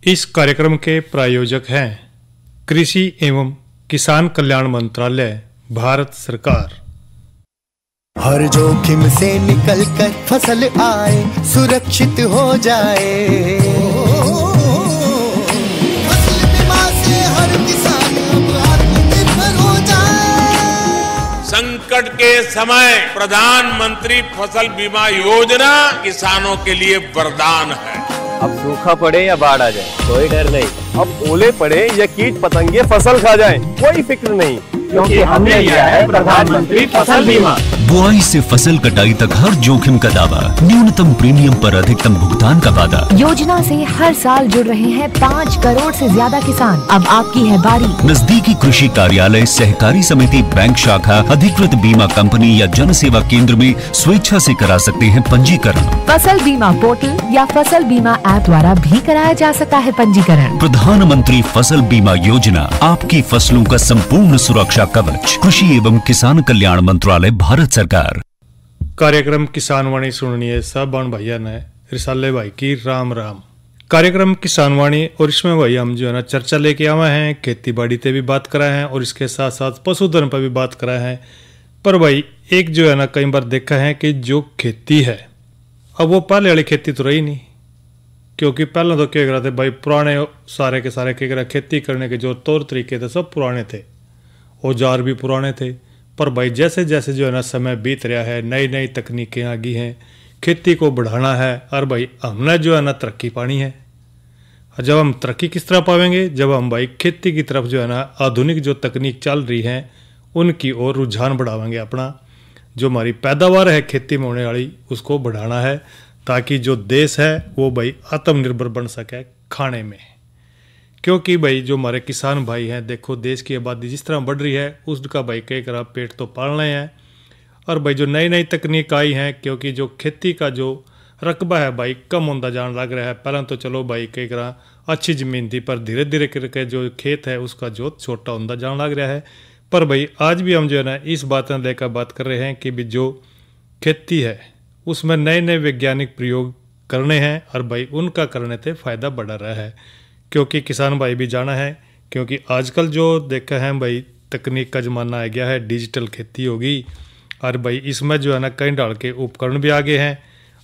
इस कार्यक्रम के प्रायोजक हैं कृषि एवं किसान कल्याण मंत्रालय, भारत सरकार। हर जोखिम से निकल कर फसल आए, सुरक्षित हो जाए। फसल बीमा से हर किसान अब आत्मनिर्भर हो जाए। संकट के समय प्रधानमंत्री फसल बीमा योजना किसानों के लिए वरदान है। अब सूखा पड़े या बाढ़ आ जाए कोई डर नहीं, अब ओले पड़े या कीट पतंगे फसल खा जाए कोई फिक्र नहीं, क्योंकि हमने लिया है प्रधानमंत्री फसल बीमा। बुआई से फसल कटाई तक हर जोखिम का दावा, न्यूनतम प्रीमियम पर अधिकतम भुगतान का वादा। योजना से हर साल जुड़ रहे हैं 5 करोड़ से ज्यादा किसान। अब आपकी है बारी। नजदीकी कृषि कार्यालय, सहकारी समिति, बैंक शाखा, अधिकृत बीमा कंपनी या जन सेवा केंद्र में स्वेच्छा से करा सकते हैं पंजीकरण। फसल बीमा पोर्टल या फसल बीमा ऐप द्वारा भी कराया जा सकता है पंजीकरण। प्रधानमंत्री फसल बीमा योजना, आपकी फसलों का संपूर्ण सुरक्षा कवच। कृषि एवं किसान कल्याण मंत्रालय, भारत सरकार। कार्यक्रम किसान वाणी सुननिए सब बन भैया ने रिसाले भाई की राम राम। कार्यक्रम किसान वाणी, और इसमें भाई हम जो है ना चर्चा लेके आए हैं, खेती बाड़ी पे भी बात कराए हैं और इसके साथ साथ पशुधन पर भी बात कराए हैं। पर भाई एक जो है ना कई बार देखा है कि जो खेती है अब वो पहले वाली खेती तो रही नहीं, क्योंकि पहले तो क्या करते भाई पुराने सारे के सारे क्या करा, खेती करने के जो तौर तरीके थे सब पुराने थे, औजार भी पुराने थे। पर भाई जैसे जैसे जो है ना समय बीत रहा है, नई नई तकनीकें आ गई हैं, खेती को बढ़ाना है और भाई हमने जो है ना तरक्की पानी है। और जब हम तरक्की किस तरह पाएंगे, जब हम भाई खेती की तरफ जो है ना आधुनिक जो तकनीक चल रही हैं उनकी ओर रुझान बढ़ावेंगे। अपना जो हमारी पैदावार है खेती में होने वाली उसको बढ़ाना है, ताकि जो देश है वो भाई आत्मनिर्भर बन सके खाने में। क्योंकि भाई जो हमारे किसान भाई हैं, देखो देश की आबादी जिस तरह बढ़ रही है उसका भाई कई करा पेट तो पालना है। और भाई जो नई नई तकनीक आई हैं, क्योंकि जो खेती का जो रकबा है भाई कम होता जान लग रहा है। पहले तो चलो भाई कई करा अच्छी ज़मीन थी, पर धीरे धीरे करके जो खेत है उसका जो छोटा होता जान लग रहा है। पर भाई आज भी हम जो है ना इस बात में लेकर बात कर रहे हैं कि भी जो खेती है उसमें नए नए वैज्ञानिक प्रयोग करने हैं और भाई उनका करने से फ़ायदा बढ़ रहा है। क्योंकि किसान भाई भी जाना है, क्योंकि आजकल जो देखा है भाई तकनीक का ज़माना आ गया है, डिजिटल खेती होगी और भाई इसमें जो है ना कई डाल के उपकरण भी आगे हैं।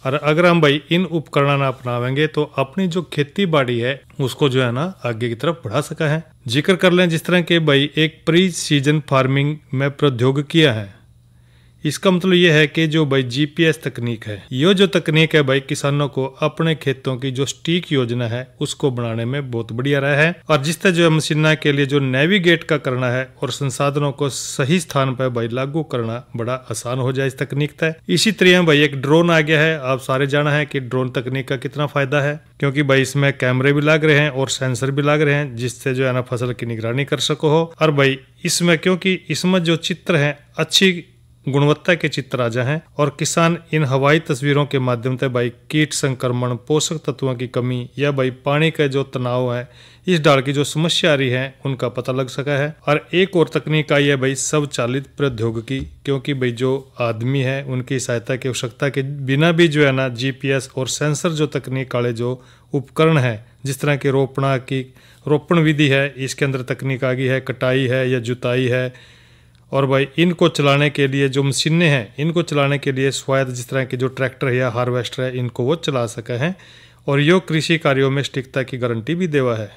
और अगर हम भाई इन उपकरणों ना अपनावेंगे तो अपनी जो खेती बाड़ी है उसको जो है ना आगे की तरफ बढ़ा सका है। जिक्र कर लें जिस तरह के भाई एक प्री सीजन फार्मिंग में प्रौद्योगिकियां है, इसका मतलब ये है कि जो भाई जीपीएस तकनीक है, ये जो तकनीक है भाई किसानों को अपने खेतों की जो सटीक योजना है उसको बनाने में बहुत बढ़िया रहा है। और जिस तरह जो मशीना के लिए जो नेविगेट का करना है और संसाधनों को सही स्थान पर भाई लागू करना बड़ा आसान हो जाए इस तकनीक तय। इसी तरह भाई एक ड्रोन आ गया है, आप सारे जाना है कि ड्रोन तकनीक का कितना फायदा है, क्योंकि भाई इसमें कैमरे भी लग रहे हैं और सेंसर भी लग रहे हैं जिससे जो है ना फसल की निगरानी कर सको हो। और भाई इसमें क्योंकि इसमें जो चित्र है अच्छी गुणवत्ता के चित्र आ जाए और किसान इन हवाई तस्वीरों के माध्यम से भाई कीट संक्रमण, पोषक तत्वों की कमी या भाई पानी का जो तनाव है, इस डाल की जो समस्या आ रही है उनका पता लग सका है। और एक और तकनीक आई है भाई स्वचालित प्रौद्योगिकी, क्योंकि भाई जो आदमी है उनकी सहायता की आवश्यकता के बिना भी जो है ना जीपीएस और सेंसर जो तकनीक वाले जो उपकरण है, जिस तरह के रोपण विधि है इसके अंदर तकनीक आ गई है, कटाई है या जुताई है। और भाई इनको चलाने के लिए जो मशीनें हैं, इनको चलाने के लिए स्वायत्त जिस तरह के जो ट्रैक्टर है या हार्वेस्टर है इनको वो चला सके हैं और यो कृषि कार्यों में सटीकता की गारंटी भी देवा है।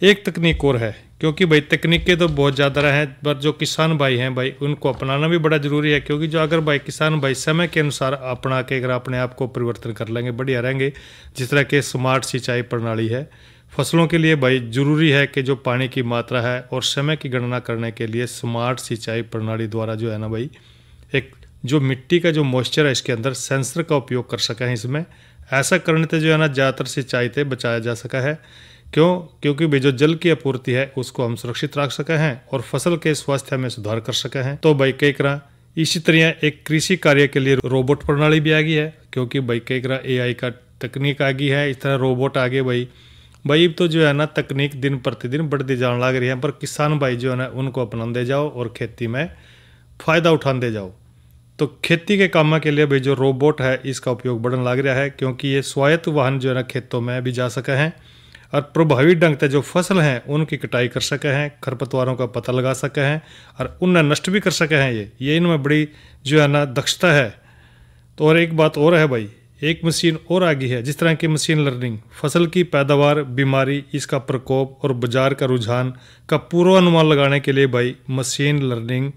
एक तकनीक और है, क्योंकि भाई तकनीकें तो बहुत ज़्यादा हैं पर जो किसान भाई हैं भाई उनको अपनाना भी बड़ा ज़रूरी है। क्योंकि जो अगर भाई किसान भाई समय के अनुसार अपना के अगर अपने आप को परिवर्तन कर लेंगे बढ़िया रहेंगे। जिस तरह के स्मार्ट सिंचाई प्रणाली है फसलों के लिए भाई जरूरी है कि जो पानी की मात्रा है और समय की गणना करने के लिए स्मार्ट सिंचाई प्रणाली द्वारा जो है ना भाई एक जो मिट्टी का जो मॉइस्चर है इसके अंदर सेंसर का उपयोग कर सका है। इसमें ऐसा करने से जो है ना ज़्यादातर सिंचाई से बचाया जा सका है। क्योंकि भाई जो जल की आपूर्ति है उसको हम सुरक्षित रख सके हैं और फसल के स्वास्थ्य में सुधार कर सके हैं। तो भाई कई तरह इसी तरह एक कृषि कार्य के लिए रोबोट प्रणाली भी आ गई है, क्योंकि भाई कई तरह एआई का तकनीक आ गई है, इस तरह रोबोट आ गए भाई तो जो है ना तकनीक दिन प्रतिदिन बढ़ती जाने लग रही है। पर किसान भाई जो है ना उनको अपनाते जाओ और खेती में फ़ायदा उठाते जाओ। तो खेती के कामों के लिए भाई जो रोबोट है इसका उपयोग बढ़ने लग रहा है, क्योंकि ये स्वायत्त वाहन जो है ना खेतों में भी जा सके हैं और प्रभावी ढंग से जो फसल हैं उनकी कटाई कर सके हैं, खरपतवारों का पता लगा सके हैं और उन्हें नष्ट भी कर सके हैं। ये इनमें बड़ी जो है ना दक्षता है। तो और एक बात और है भाई, एक मशीन और आ गई है, जिस तरह की मशीन लर्निंग फसल की पैदावार, बीमारी, इसका प्रकोप और बाजार का रुझान का पूर्वानुमान लगाने के लिए भाई मशीन लर्निंग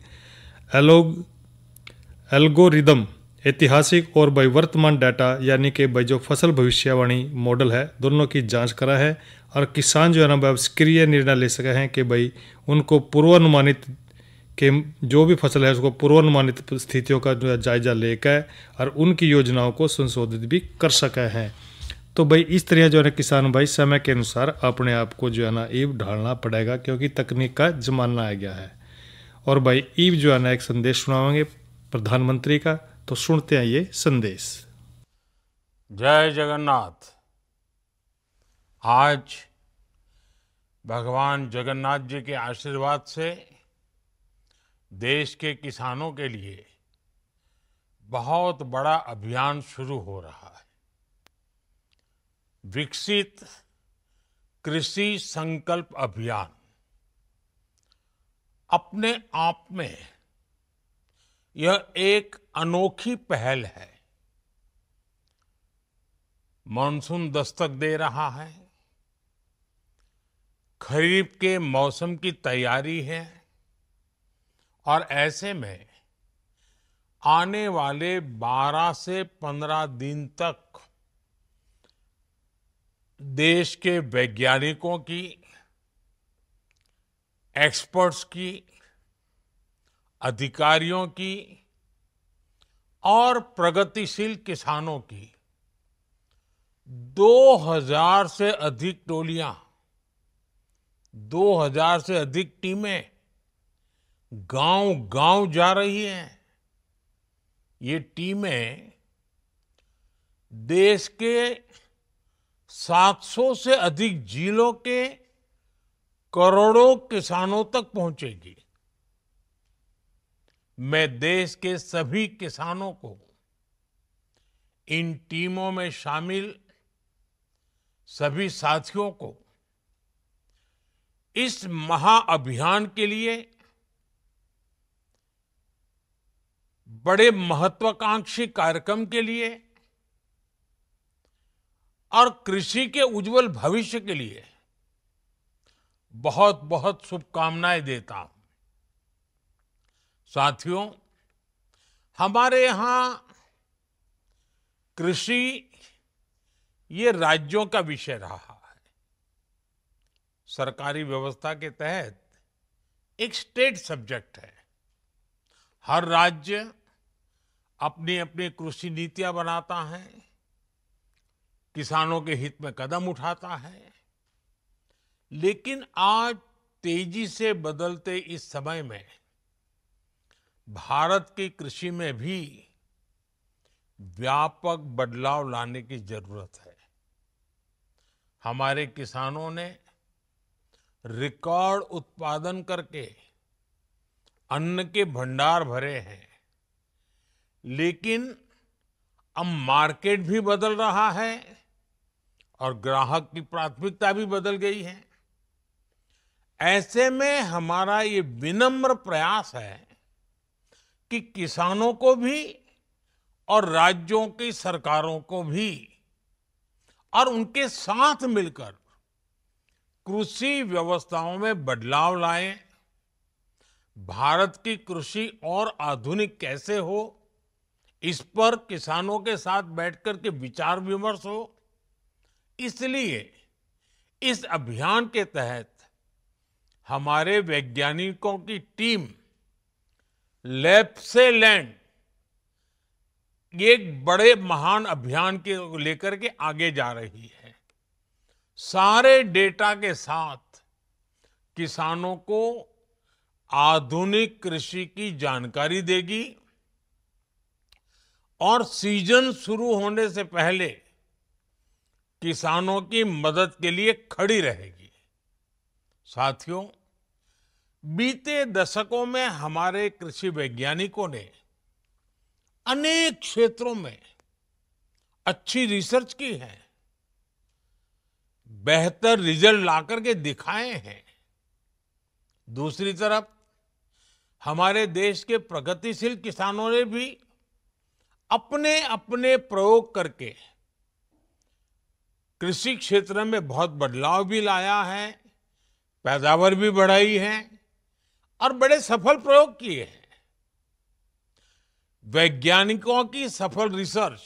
एल्गोरिदम ऐतिहासिक और भाई वर्तमान डाटा यानी कि भाई जो फसल भविष्यवाणी मॉडल है दोनों की जांच करा है और किसान जो है ना भाई सक्रिय निर्णय ले सके हैं कि भाई उनको पूर्वानुमानित के जो भी फसल है उसको पूर्वानुमानित स्थितियों का जो है जायजा लेकर और उनकी योजनाओं को संशोधित भी कर सके हैं। तो भाई इस तरह जो है ना किसान भाई समय के अनुसार अपने आप को जो है ना ईब ढालना पड़ेगा, क्योंकि तकनीक का जमाना आ गया है। और भाई ईब जो है ना एक संदेश सुनाएंगे प्रधानमंत्री का, तो सुनते हैं ये संदेश। जय जगन्नाथ। आज भगवान जगन्नाथ जी के आशीर्वाद से देश के किसानों के लिए बहुत बड़ा अभियान शुरू हो रहा है। विकसित कृषि संकल्प अभियान अपने आप में यह एक अनोखी पहल है। मॉनसून दस्तक दे रहा है, खरीफ के मौसम की तैयारी है और ऐसे में आने वाले 12 से 15 दिन तक देश के वैज्ञानिकों की, एक्सपर्ट्स की, अधिकारियों की और प्रगतिशील किसानों की 2000 से अधिक टोलियां, 2000 से अधिक टीमें गांव-गांव जा रही हैं। ये टीमें देश के 700 से अधिक जिलों के करोड़ों किसानों तक पहुंचेगी। मैं देश के सभी किसानों को इन टीमों में शामिल सभी साथियों को इस महाअभियान के लिए बड़े महत्वाकांक्षी कार्यक्रम के लिए और कृषि के उज्जवल भविष्य के लिए बहुत बहुत शुभकामनाएं देता हूं। साथियों, हमारे यहां कृषि ये राज्यों का विषय रहा है। सरकारी व्यवस्था के तहत एक स्टेट सब्जेक्ट है। हर राज्य अपनी अपनी कृषि नीतियां बनाता है, किसानों के हित में कदम उठाता है। लेकिन आज तेजी से बदलते इस समय में भारत की कृषि में भी व्यापक बदलाव लाने की जरूरत है। हमारे किसानों ने रिकॉर्ड उत्पादन करके अन्न के भंडार भरे हैं, लेकिन अब मार्केट भी बदल रहा है और ग्राहक की प्राथमिकता भी बदल गई है। ऐसे में हमारा ये विनम्र प्रयास है कि किसानों को भी और राज्यों की सरकारों को भी और उनके साथ मिलकर कृषि व्यवस्थाओं में बदलाव लाएं। भारत की कृषि और आधुनिक कैसे हो, इस पर किसानों के साथ बैठकर के विचार विमर्श हो। इसलिए इस अभियान के तहत हमारे वैज्ञानिकों की टीम लैब से लैंड एक बड़े महान अभियान के लेकर के आगे जा रही है। सारे डेटा के साथ किसानों को आधुनिक कृषि की जानकारी देगी और सीजन शुरू होने से पहले किसानों की मदद के लिए खड़ी रहेगी। साथियों, बीते दशकों में हमारे कृषि वैज्ञानिकों ने अनेक क्षेत्रों में अच्छी रिसर्च की है। बेहतर रिजल्ट ला करके दिखाए हैं। दूसरी तरफ हमारे देश के प्रगतिशील किसानों ने भी अपने अपने प्रयोग करके कृषि क्षेत्र में बहुत बदलाव भी लाया है, पैदावार भी बढ़ाई है और बड़े सफल प्रयोग किए हैं। वैज्ञानिकों की सफल रिसर्च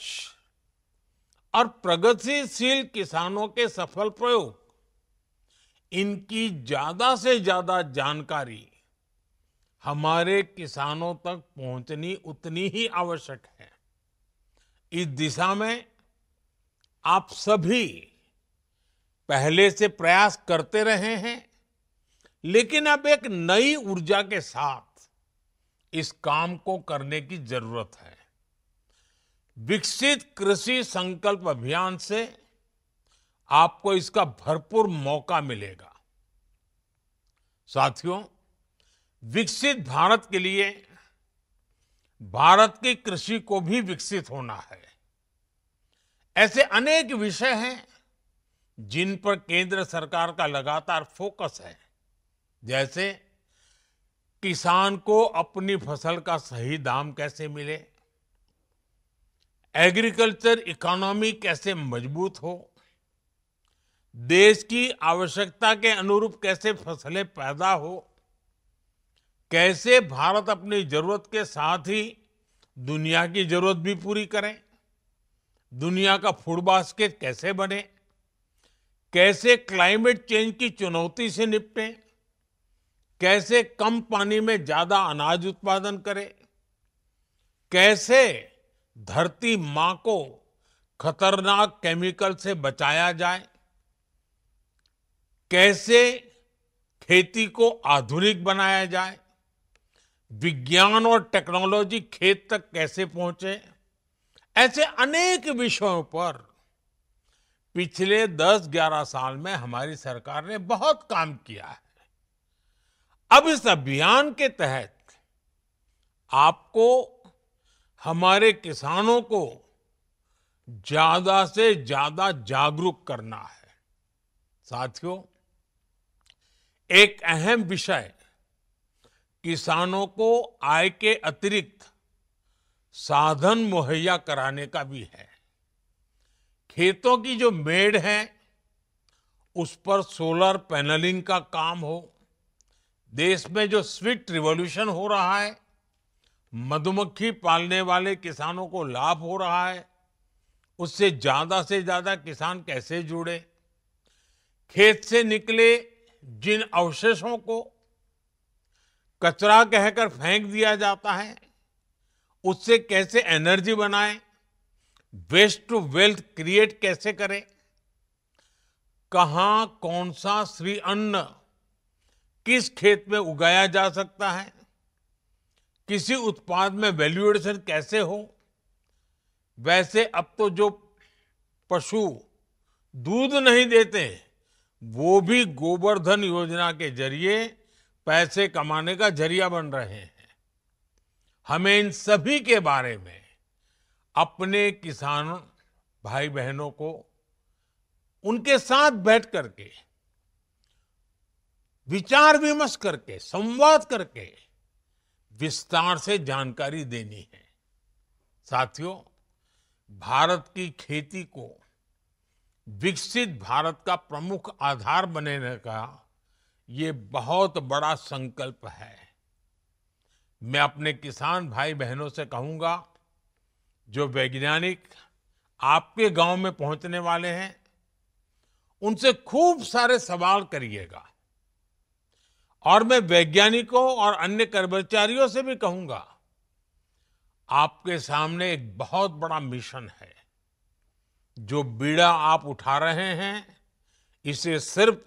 और प्रगतिशील किसानों के सफल प्रयोग, इनकी ज्यादा से ज्यादा जानकारी हमारे किसानों तक पहुंचनी उतनी ही आवश्यक है। इस दिशा में आप सभी पहले से प्रयास करते रहे हैं, लेकिन अब एक नई ऊर्जा के साथ इस काम को करने की जरूरत है। विकसित कृषि संकल्प अभियान से आपको इसका भरपूर मौका मिलेगा। साथियों, विकसित भारत के लिए भारत की कृषि को भी विकसित होना है। ऐसे अनेक विषय हैं जिन पर केंद्र सरकार का लगातार फोकस है, जैसे किसान को अपनी फसल का सही दाम कैसे मिले, एग्रीकल्चर इकोनॉमी कैसे मजबूत हो, देश की आवश्यकता के अनुरूप कैसे फसलें पैदा हो, कैसे भारत अपनी जरूरत के साथ ही दुनिया की जरूरत भी पूरी करे, दुनिया का फूड बास्केट कैसे बने, कैसे क्लाइमेट चेंज की चुनौती से निपटें, कैसे कम पानी में ज्यादा अनाज उत्पादन करें, कैसे धरती मां को खतरनाक केमिकल से बचाया जाए, कैसे खेती को आधुनिक बनाया जाए, विज्ञान और टेक्नोलॉजी खेत तक कैसे पहुंचे। ऐसे अनेक विषयों पर पिछले 10-11 साल में हमारी सरकार ने बहुत काम किया है। अब इस अभियान के तहत आपको हमारे किसानों को ज्यादा से ज्यादा जागरूक करना है। साथियों, एक अहम विषय किसानों को आय के अतिरिक्त साधन मुहैया कराने का भी है। खेतों की जो मेड़ है उस पर सोलर पैनलिंग का काम हो, देश में जो स्वीट रिवॉल्यूशन हो रहा है, मधुमक्खी पालने वाले किसानों को लाभ हो रहा है, उससे ज्यादा किसान कैसे जुड़े, खेत से निकले जिन अवशेषों को कचरा कहकर फेंक दिया जाता है, उससे कैसे एनर्जी बनाएं, वेस्ट टू वेल्थ क्रिएट कैसे करें, कहां कौन सा श्री अन्न किस खेत में उगाया जा सकता है, किसी उत्पाद में वैल्यू एडिशन कैसे हो। वैसे अब तो जो पशु दूध नहीं देते, वो भी गोवर्धन योजना के जरिए पैसे कमाने का जरिया बन रहे हैं। हमें इन सभी के बारे में अपने किसान भाई बहनों को उनके साथ बैठ करके विचार विमर्श करके संवाद करके विस्तार से जानकारी देनी है। साथियों, भारत की खेती को विकसित भारत का प्रमुख आधार बनने का ये बहुत बड़ा संकल्प है। मैं अपने किसान भाई बहनों से कहूंगा, जो वैज्ञानिक आपके गांव में पहुंचने वाले हैं, उनसे खूब सारे सवाल करिएगा। और मैं वैज्ञानिकों और अन्य कर्मचारियों से भी कहूंगा, आपके सामने एक बहुत बड़ा मिशन है। जो बीड़ा आप उठा रहे हैं, इसे सिर्फ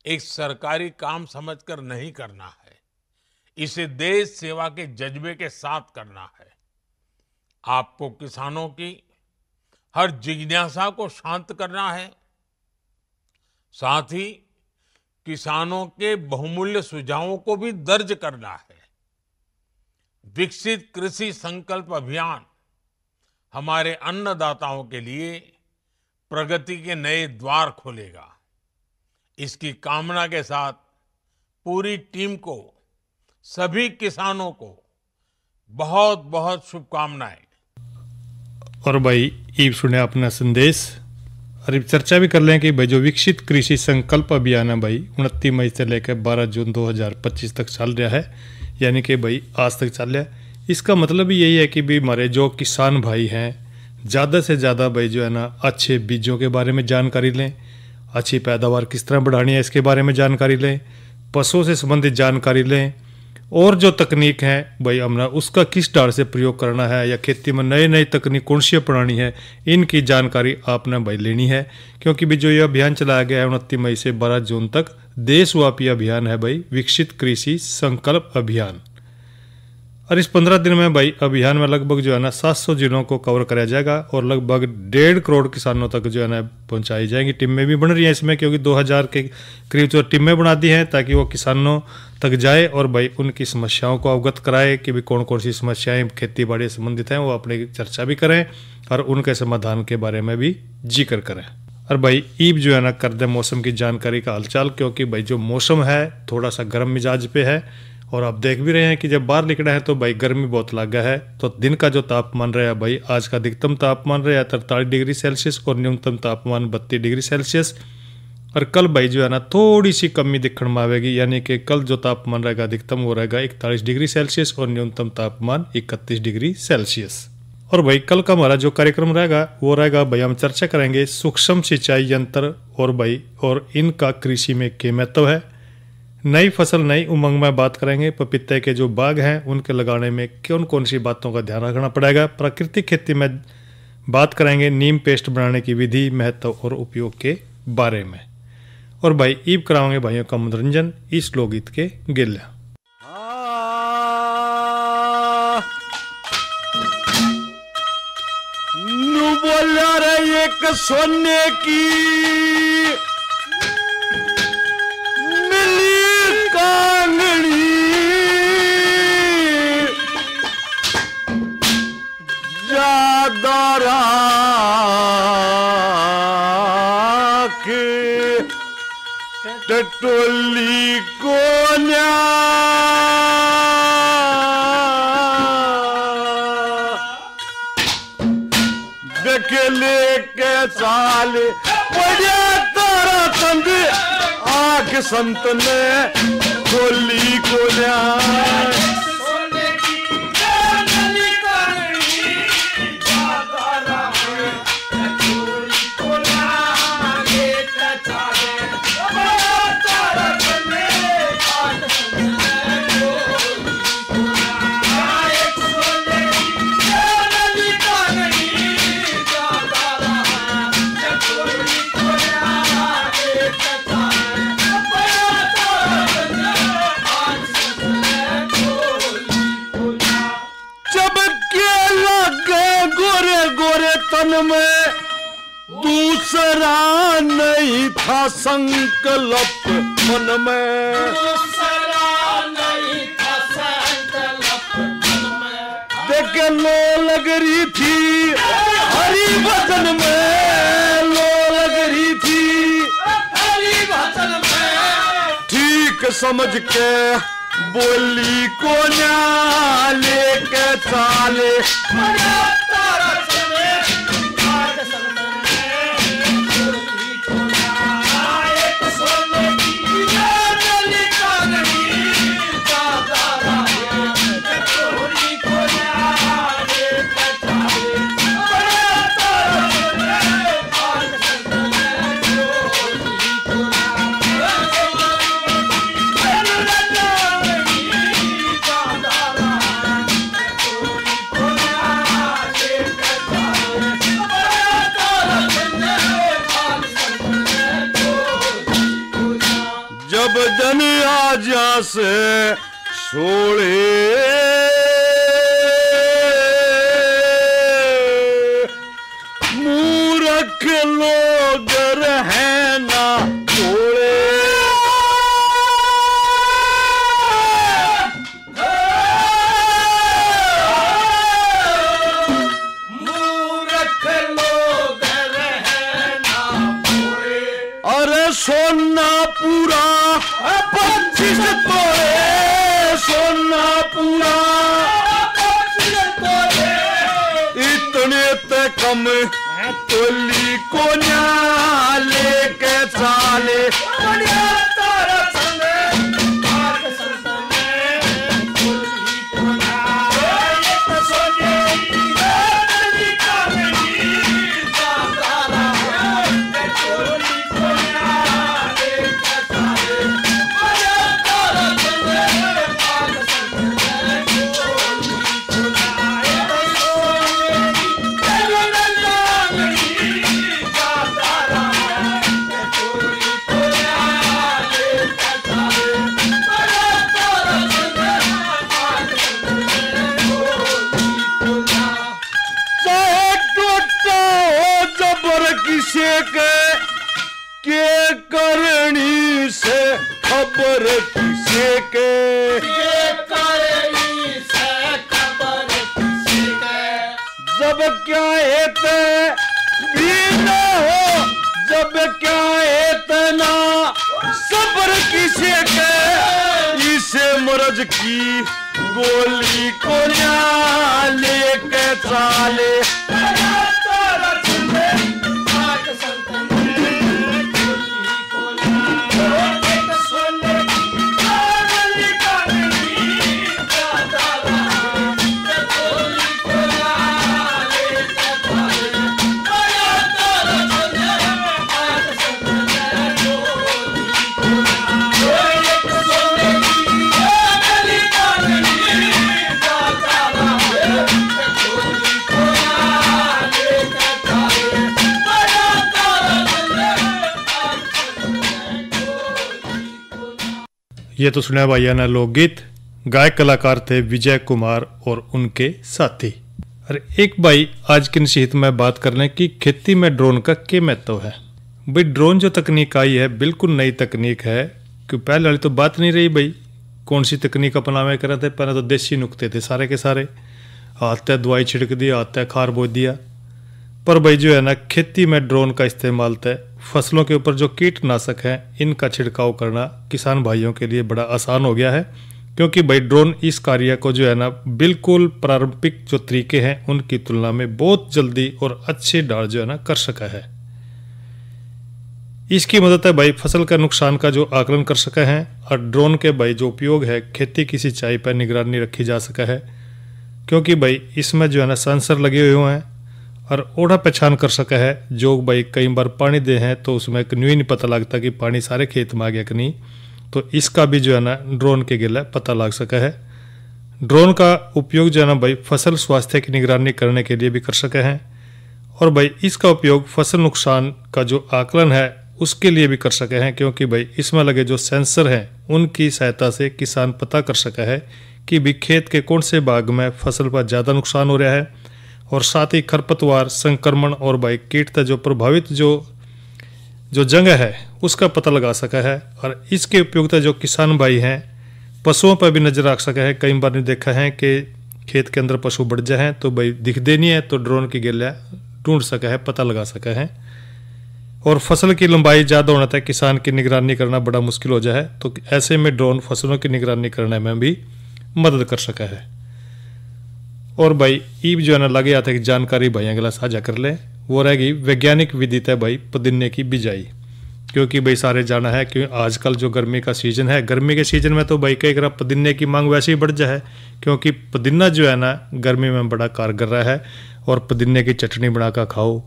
एक सरकारी काम समझकर नहीं करना है, इसे देश सेवा के जज्बे के साथ करना है। आपको किसानों की हर जिज्ञासा को शांत करना है, साथ ही किसानों के बहुमूल्य सुझावों को भी दर्ज करना है। विकसित कृषि संकल्प अभियान हमारे अन्नदाताओं के लिए प्रगति के नए द्वार खोलेगा। इसकी कामना के साथ पूरी टीम को, सभी किसानों को बहुत बहुत शुभकामनाएं। और भाई ये सुने अपना संदेश और अब चर्चा भी कर लें कि भाई जो विकसित कृषि संकल्प अभियान है भाई 29 मई से लेकर 12 जून 2025 तक चल रहा है, यानी कि भाई आज तक चल रहा है। इसका मतलब यही है कि भी हमारे जो किसान भाई हैं ज़्यादा से ज़्यादा भाई जो है ना अच्छे बीजों के बारे में जानकारी लें, अच्छी पैदावार किस तरह बढ़ानी है इसके बारे में जानकारी लें, पशुओं से संबंधित जानकारी लें, और जो तकनीक है भाई हमारा उसका किस ढंग से प्रयोग करना है या खेती में नई नई तकनीक कौन सी अपनानी है, इनकी जानकारी आपने भाई लेनी है। क्योंकि भी जो ये अभियान चलाया गया है 29 मई से 12 जून तक देशव्यापी अभियान है भाई विकसित कृषि संकल्प अभियान। और इस 15 दिन में भाई अभियान में लगभग जो है ना 700 जिलों को कवर कराया जाएगा और लगभग 1.5 करोड़ किसानों तक जो है ना पहुंचाई जाएंगी। टीमें भी बन रही हैं इसमें, क्योंकि 2000 के करीब जो टीमें बना दी हैं ताकि वो किसानों तक जाए और भाई उनकी समस्याओं को अवगत कराए कि भी कौन कौन सी समस्याएं खेती बाड़ी से संबंधित हैं, वो अपने चर्चा भी करें और उनके समाधान के बारे में भी जिक्र करें। और भाई ईब जो है ना कर दे मौसम की जानकारी का हालचाल, क्योंकि भाई जो मौसम है थोड़ा सा गर्म मिजाज पे है और आप देख भी रहे हैं कि जब बाहर निकले हैं तो भाई गर्मी बहुत लगा है। तो दिन का जो तापमान रहा भाई, आज का अधिकतम तापमान रहा 43 डिग्री सेल्सियस और न्यूनतम तापमान 32 डिग्री सेल्सियस। और कल भाई जो है ना थोड़ी सी कमी दिखने में आएगी, यानी कि कल जो तापमान रहेगा अधिकतम वो रहेगा 41 डिग्री सेल्सियस और न्यूनतम तापमान 31 डिग्री सेल्सियस। और भाई कल का हमारा जो कार्यक्रम रहेगा वो रहेगा भाई हम चर्चा करेंगे सूक्ष्म सिंचाई यंत्र और भाई और इनका कृषि में क्या महत्व है, नई फसल नई उमंग में बात करेंगे, पपीते के जो बाग हैं उनके लगाने में कौन कौन सी बातों का ध्यान रखना पड़ेगा, प्राकृतिक खेती में बात करेंगे नीम पेस्ट बनाने की विधि, महत्व और उपयोग के बारे में। और भाई ईब कराओगे भाइयों का मनोरंजन इस लोकगीत के गिले। बोला रे एक सोने की मिली कांगड़ी, ज्यादा राख टटोली को न्या लेके साल बड़े तारा तंद आंख संत ने खोली को में दूसरा नहीं था संकल्प मन में, दूसरा नहीं था संकल्प मन में, देखे लो लग रही थी हरी वचन में, लो लग रही थी हरी वचन में, ठीक समझ के बोली को ना लेके चाले जन आजा से सोड़े मूर्ख लोग रहे ना थोड़े, मूर्ख लोग रहे पूरा इतने ते कम टोली को न्या लेके चाले के करनी से खबर किसे के जब क्या हेते भी न हो जब क्या हेते ना सबर किसे के इसे मरज की गोली को न्या लेके चाले ये तो सुना भैया ना लोकगीत। गायक कलाकार थे विजय कुमार और उनके साथी। अरे एक भाई आज की नसीहत में बात करने की खेती में ड्रोन का क्या महत्व है। भाई ड्रोन जो तकनीक आई है बिल्कुल नई तकनीक है कि पहले वाली तो बात नहीं रही भाई कौन सी तकनीक अपनावे कर थे। पहले तो देसी नुक्ते थे सारे के सारे, आते दवाई छिड़क दिया आते खार बो दिया। पर भाई जो है ना खेती में ड्रोन का इस्तेमाल तय फसलों के ऊपर जो कीटनाशक हैं इनका छिड़काव करना किसान भाइयों के लिए बड़ा आसान हो गया है, क्योंकि भाई ड्रोन इस कार्य को जो है ना बिल्कुल पारंपरिक जो तरीके हैं उनकी तुलना में बहुत जल्दी और अच्छे डाल जो है ना कर सका है। इसकी मदद है भाई फसल का नुकसान का जो आकलन कर सका है और ड्रोन के भाई जो उपयोग है खेती की सिंचाई पर निगरानी रखी जा सका है, क्योंकि भाई इसमें जो है ना सेंसर लगे हुए हैं और ओढ़ा पहचान कर सका है। जो भाई कई बार पानी दे हैं तो उसमें न्यू ही नहीं पता लगता कि पानी सारे खेत में आ गया कि नहीं, तो इसका भी जो है ना ड्रोन के गिला पता लग सका है। ड्रोन का उपयोग जो है ना भाई फसल स्वास्थ्य की निगरानी करने के लिए भी कर सके हैं और भाई इसका उपयोग फसल नुकसान का जो आकलन है उसके लिए भी कर सके हैं, क्योंकि भाई इसमें लगे जो सेंसर हैं उनकी सहायता से किसान पता कर सका है कि भी खेत के कौन से भाग में फसल पर ज़्यादा नुकसान हो रहा है और साथ ही खरपतवार संक्रमण और भाई कीट से जो प्रभावित जो जगह है उसका पता लगा सका है। और इसके उपयोगिता जो किसान भाई हैं पशुओं पर भी नजर रख सका है। कई बार ने देखा है कि खेत के अंदर पशु बढ़ जाए हैं तो भाई दिखते नहीं है तो ड्रोन की गेलिया ढूंढ सका है, पता लगा सका है। और फसल की लंबाई ज़्यादा होने तक किसान की निगरानी करना बड़ा मुश्किल हो जाए, तो ऐसे में ड्रोन फसलों की निगरानी करने में भी मदद कर सका है। और भाई ईब जो है ना लगे आते जानकारी भाई अगला साझा कर ले, वो रहेगी वैज्ञानिक विधि है भाई पुदीने की बिजाई। क्योंकि भाई सारे जाना है कि आजकल जो गर्मी का सीजन है, गर्मी के सीजन में तो भाई कई बार पुदीने की मांग वैसे ही बढ़ जाए, क्योंकि पुदीना जो है ना गर्मी में बड़ा कारगर रहा है। और पुदीने की चटनी बनाकर खाओ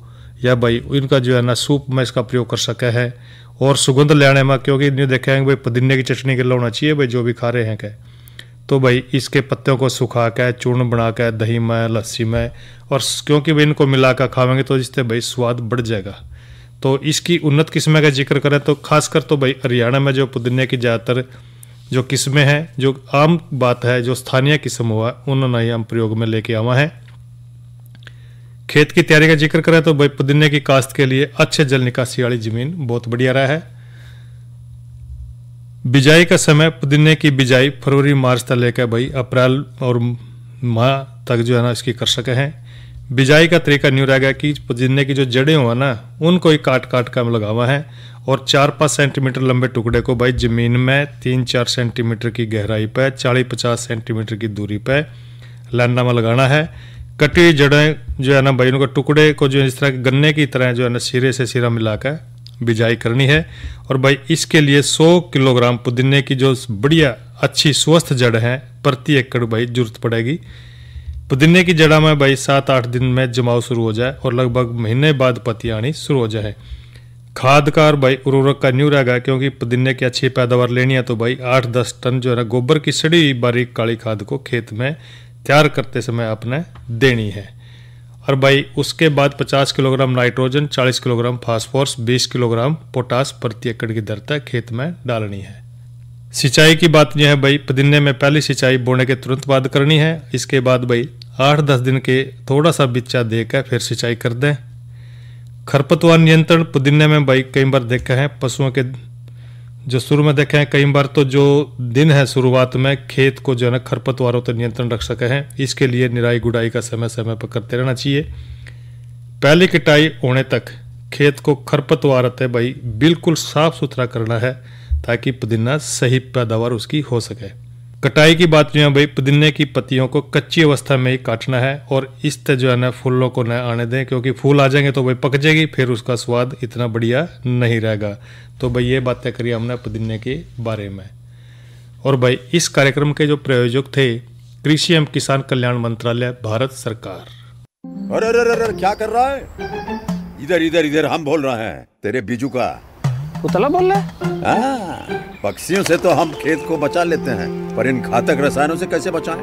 या भाई इनका जो है ना सूप में इसका प्रयोग कर सका है। और सुगंध लेने में क्योंकि इन्हें देखेंगे भाई पुदीने की चटनी के लाना चाहिए भाई जो भी खा रहे हैं क्या, तो भाई इसके पत्तों को सुखा के चूर्ण बना के दही में लस्सी में और क्योंकि भाई इनको मिलाकर खावेंगे तो इससे भाई स्वाद बढ़ जाएगा। तो इसकी उन्नत किस्में का जिक्र करें तो खासकर तो भाई हरियाणा में जो पुदीने की ज़्यादातर जो किस्में हैं, जो आम बात है जो स्थानीय किस्म हुआ उन्होंने हम प्रयोग में लेके आवा है। खेत की तैयारी का जिक्र करें तो भाई पुदीने की काश्त के लिए अच्छे जल निकासी वाली जमीन बहुत बढ़िया रहा है। बिजाई का समय पुदीने की बिजाई फरवरी मार्च तक लेकर भाई अप्रैल और माह तक जो है ना इसकी कर सके हैं। बिजाई का तरीका न्यू रहेगा कि पुदीने की जो जड़ें हुआ ना उनको ही काट काट कर हम लगावा है और 4-5 सेंटीमीटर लंबे टुकड़े को भाई जमीन में 3-4 सेंटीमीटर की गहराई पे 40-50 सेंटीमीटर की दूरी पे लाना में लगाना है। कटी हुई जड़ें जो है ना भाई उनके टुकड़े को जो इस तरह गन्ने की तरह जो है ना सिरे से सिरा मिलाकर बिजाई करनी है। और भाई इसके लिए 100 किलोग्राम पुदीने की जो बढ़िया अच्छी स्वस्थ जड़ है प्रति एकड़ भाई जरूरत पड़ेगी। पुदीने की जड़ा में भाई 7-8 दिन में जमाव शुरू हो जाए और लगभग महीने बाद पत्तियां आनी शुरू हो जाए। खाद का और भाई उर्वरक का न्यू रहेगा क्योंकि पुदीने की अच्छी पैदावार लेनी है तो भाई 8-10 टन जो है ना गोबर की सड़ी हुई बारीक काली खाद को खेत में तैयार करते समय आपने देनी है। और भाई उसके बाद 50 kilogram nitrogen, 40 kilogram phosphorus, 20 kilogram potash प्रति एकड़ की दर तक खेत में डालनी है। सिंचाई की बात यह है भाई पुदीने में पहली सिंचाई बोने के तुरंत बाद करनी है। इसके बाद भाई 8-10 दिन के थोड़ा सा बिच्चा देकर फिर सिंचाई कर दें। खरपतवार नियंत्रण पुदीने में भाई कई बार देखा है पशुओं के जो शुरू में देखे हैं कई बार तो जो दिन है शुरुआत में खेत को जो है ना खरपतवारों पर नियंत्रण रख सके हैं। इसके लिए निराई गुड़ाई का समय समय पर करते रहना चाहिए। पहली कटाई होने तक खेत को खरपतवार रहते भाई बिल्कुल साफ सुथरा करना है ताकि पुदीना सही पैदावार उसकी हो सके। कटाई की बात जो है भाई पुदीने की पत्तियों को कच्ची अवस्था में ही काटना है और इस तरह जो है ना फूलों को न आने दें क्योंकि फूल आ जाएंगे तो भाई पक जाएगी फिर उसका स्वाद इतना बढ़िया नहीं रहेगा। तो भाई ये बातें करी हमने पुदीने के बारे में। और भाई इस कार्यक्रम के जो प्रायोजक थे कृषि एवं किसान कल्याण मंत्रालय भारत सरकार। अरे अरे अरे क्या कर रहा है? इधर इधर इधर हम बोल रहे हैं तेरे बीजू का। उतला बोल रहा है? पक्षियों से तो हम खेत को बचा लेते हैं पर इन घातक रसायनों से कैसे बचाएं?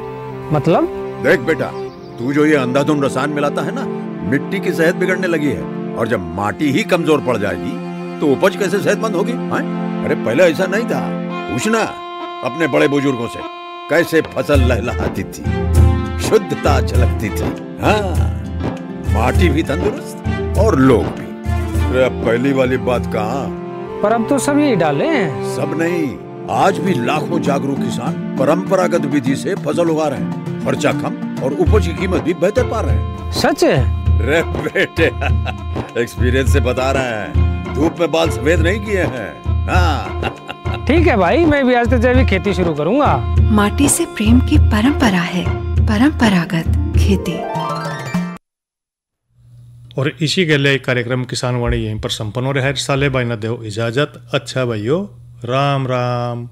मतलब? देख बेटा तू जो ये अंधाधुंध रसायन मिलाता है ना मिट्टी की सेहत बिगड़ने लगी है और जब माटी ही कमजोर पड़ जाएगी तो उपज कैसे सेहतमंद होगी? अरे पहले ऐसा नहीं था। पूछना अपने बड़े बुजुर्गों से कैसे फसल लहलहाती थी, शुद्धता झलकती थी। हाँ माटी भी तंदुरुस्त और लोग भी। अरे पहली वाली बात कहाँ, पर अब तो सब यही डाले हैं। सब नहीं, आज भी लाखों जागरूक किसान परंपरागत विधि से फसल उगा रहे हैं। खर्चा कम और उपज की कीमत भी बेहतर पा रहे हैं। सच है? रे बेटे एक्सपीरियंस से बता रहे हैं, धूप में बाल सफेद नहीं किए हैं। हाँ। ठीक है भाई मैं भी आज से जैविक खेती शुरू करूंगा। माटी से प्रेम की परंपरा है परंपरागत खेती। और इसी के लिए कार्यक्रम किसान वाणी यहीं पर संपन्न हो रहा है। साले भाई न दो इजाजत। अच्छा भाइयों राम राम।